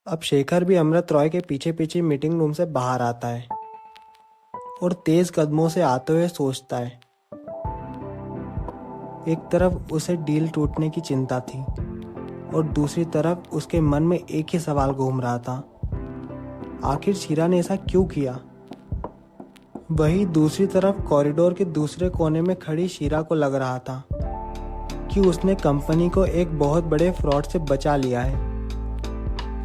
अब शेखर भी अमृत रॉय के पीछे पीछे मीटिंग रूम से बाहर आता है और तेज कदमों से आते हुए सोचता है। एक तरफ उसे डील टूटने की चिंता थी और दूसरी तरफ उसके मन में एक ही सवाल घूम रहा था, आखिर शीरा ने ऐसा क्यों किया। वहीं दूसरी तरफ कॉरिडोर के दूसरे कोने में खड़ी शीरा को लग रहा था कि उसने कंपनी को एक बहुत बड़े फ्रॉड से बचा लिया है,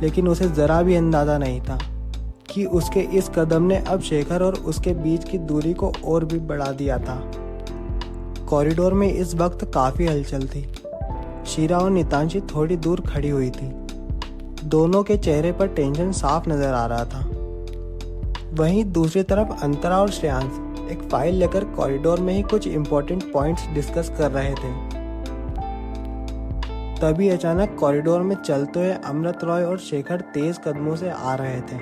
लेकिन उसे जरा भी अंदाजा नहीं था कि उसके इस कदम ने अब शेखर और उसके बीच की दूरी को और भी बढ़ा दिया था। कॉरिडोर में इस वक्त काफी हलचल थी। शीरा और नितांशी थोड़ी दूर खड़ी हुई थी। दोनों के चेहरे पर टेंशन साफ नजर आ रहा था। वहीं दूसरी तरफ अंतरा और श्रेयांश एक फाइल लेकर कॉरिडोर में ही कुछ इम्पोर्टेंट पॉइंट्स डिस्कस कर रहे थे। तभी अचानक कॉरिडोर में चलते हुए अमृत रॉय और शेखर तेज कदमों से आ रहे थे।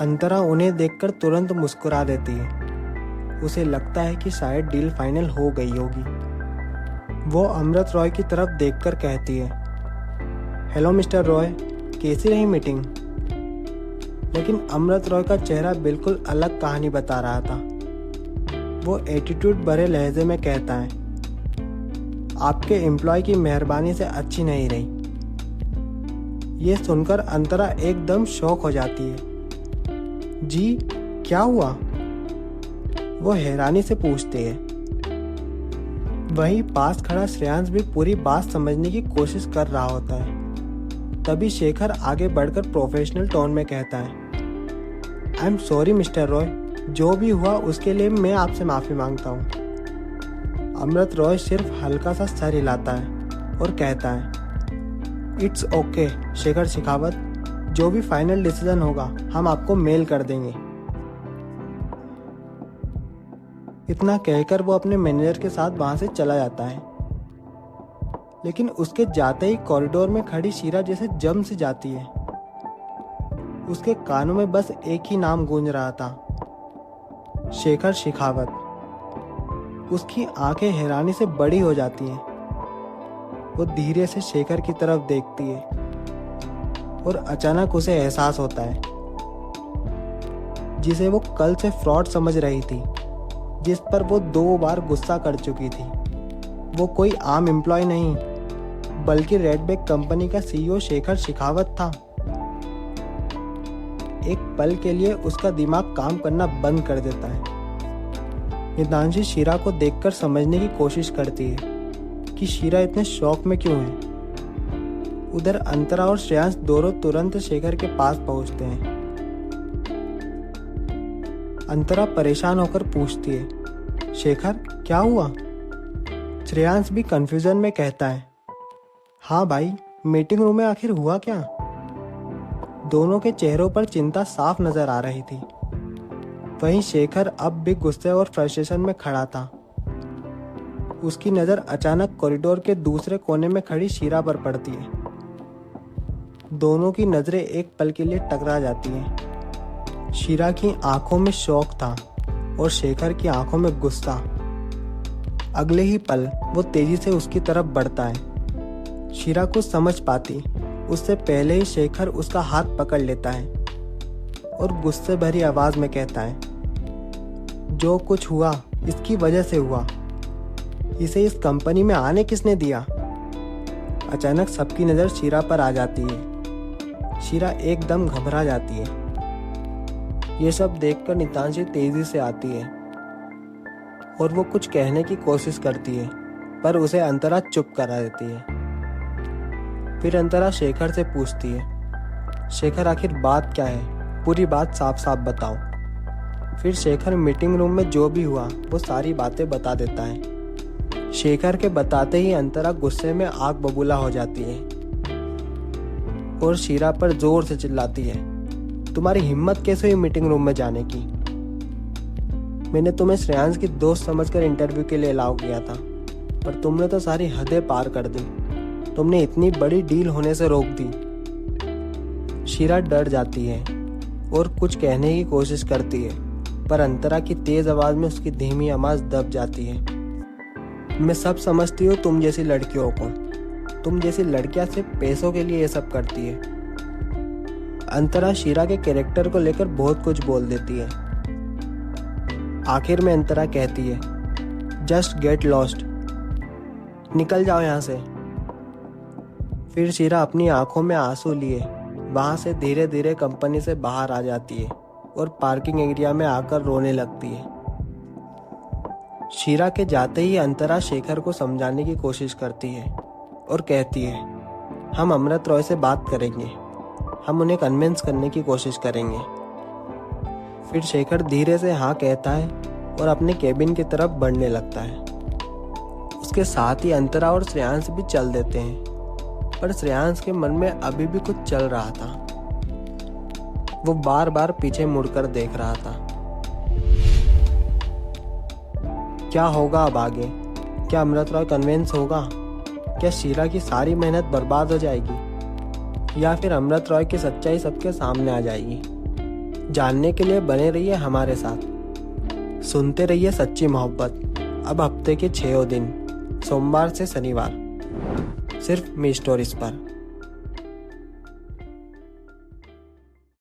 अंतरा उन्हें देखकर तुरंत मुस्कुरा देती है। उसे लगता है कि शायद डील फाइनल हो गई होगी। वो अमृत रॉय की तरफ देखकर कहती है, हेलो मिस्टर रॉय, कैसी रही मीटिंग। लेकिन अमृत रॉय का चेहरा बिल्कुल अलग कहानी बता रहा था। वो एटीट्यूड भरे लहजे में कहता है, आपके एम्प्लॉय की मेहरबानी से अच्छी नहीं रही। ये सुनकर अंतरा एकदम शॉक हो जाती है। जी, क्या हुआ? वो हैरानी से पूछती है। वहीं पास खड़ा श्रेयांश भी पूरी बात समझने की कोशिश कर रहा होता है। तभी शेखर आगे बढ़कर प्रोफेशनल टोन में कहता है, I am sorry mister Roy, जो भी हुआ उसके लिए मैं आपसे माफी मांगता हूँ। अमृत रॉय सिर्फ हल्का सा सर हिलाता है और कहता है, इट्स ओके शेखर शेखावत, जो भी फाइनल डिसीजन होगा हम आपको मेल कर देंगे। इतना कहकर वो अपने मैनेजर के साथ वहां से चला जाता है। लेकिन उसके जाते ही कॉरिडोर में खड़ी शीरा जैसे जम से जाती है। उसके कानों में बस एक ही नाम गूंज रहा था, शेखर शेखावत। उसकी आंखें हैरानी से बड़ी हो जाती हैं। वो धीरे से शेखर की तरफ देखती है और अचानक उसे एहसास होता है, जिसे वो कल से फ्रॉड समझ रही थी, जिस पर वो 2 बार गुस्सा कर चुकी थी, वो कोई आम एम्प्लॉय नहीं बल्कि रेडबैक कंपनी का सीईओ शेखर शेखावत था। एक पल के लिए उसका दिमाग काम करना बंद कर देता है। नितांशी शीरा को देखकर समझने की कोशिश करती है कि शीरा इतने शॉक में क्यों है। उधर अंतरा और श्रेयांश दोनों तुरंत शेखर के पास पहुंचते हैं। अंतरा परेशान होकर पूछती है, शेखर क्या हुआ? श्रेयांश भी कंफ्यूजन में कहता है, हाँ भाई, मीटिंग रूम में आखिर हुआ क्या? दोनों के चेहरों पर चिंता साफ नजर आ रही थी। वहीं शेखर अब भी गुस्से और फ्रस्ट्रेशन में खड़ा था। उसकी नजर अचानक कॉरिडोर के दूसरे कोने में खड़ी शीरा पर पड़ती है। दोनों की नजरें एक पल के लिए टकरा जाती हैं। शीरा की आंखों में शौक था और शेखर की आंखों में गुस्सा। अगले ही पल वो तेजी से उसकी तरफ बढ़ता है। शीरा कुछ समझ पाती उससे पहले ही शेखर उसका हाथ पकड़ लेता है और गुस्से भरी आवाज में कहता है, जो कुछ हुआ इसकी वजह से हुआ। इसे इस कंपनी में आने किसने दिया? अचानक सबकी नजर शीरा पर आ जाती है। शीरा एकदम घबरा जाती है। ये सब देखकर नितांशी तेजी से आती है और वो कुछ कहने की कोशिश करती है, पर उसे अंतरा चुप करा देती है। फिर अंतरा शेखर से पूछती है, शेखर आखिर बात क्या है? पूरी बात साफ साफ बताओ। फिर शेखर मीटिंग रूम में जो भी हुआ वो सारी बातें बता देता है। शेखर के बताते ही अंतरा गुस्से में आग बबूला हो जाती है और शीरा पर जोर से चिल्लाती है, तुम्हारी हिम्मत कैसे हुई मीटिंग रूम में जाने की? मैंने तुम्हें श्रेयांश की दोस्त समझकर इंटरव्यू के लिए अलाउ किया था, पर तुमने तो सारी हदें पार कर दी। तुमने इतनी बड़ी डील होने से रोक दी। शीरा डर जाती है और कुछ कहने की कोशिश करती है, पर अंतरा की तेज आवाज में उसकी धीमी आवाज दब जाती है। मैं सब समझती हूँ तुम जैसी लड़कियों को। तुम जैसी लड़कियां सिर्फ पैसों के लिए ये सब करती है। अंतरा शीरा के कैरेक्टर को लेकर बहुत कुछ बोल देती है। आखिर में अंतरा कहती है, जस्ट गेट लॉस्ट, निकल जाओ यहाँ से। फिर शीरा अपनी आंखों में आंसू लिए वहां से धीरे धीरे कंपनी से बाहर आ जाती है और पार्किंग एरिया में आकर रोने लगती है। शीरा के जाते ही अंतरा शेखर को समझाने की कोशिश करती है और कहती है, हम अमृत रॉय से बात करेंगे, हम उन्हें कन्विंस करने की कोशिश करेंगे। फिर शेखर धीरे से हाँ कहता है और अपने केबिन की तरफ बढ़ने लगता है। उसके साथ ही अंतरा और श्रेयांश भी चल देते हैं, पर श्रेयांश के मन में अभी भी कुछ चल रहा था। वो बार बार पीछे मुड़कर देख रहा था। क्या होगा अब आगे? क्या अमृत रॉय कन्विंस होगा? क्या शीरा की सारी मेहनत बर्बाद हो जाएगी? या फिर अमृत रॉय की सच्चाई सबके सामने आ जाएगी? जानने के लिए बने रहिए हमारे साथ। सुनते रहिए सच्ची मोहब्बत। अब हफ्ते के 6 दिन, सोमवार से शनिवार, सिर्फ मी स्टोरीज पर।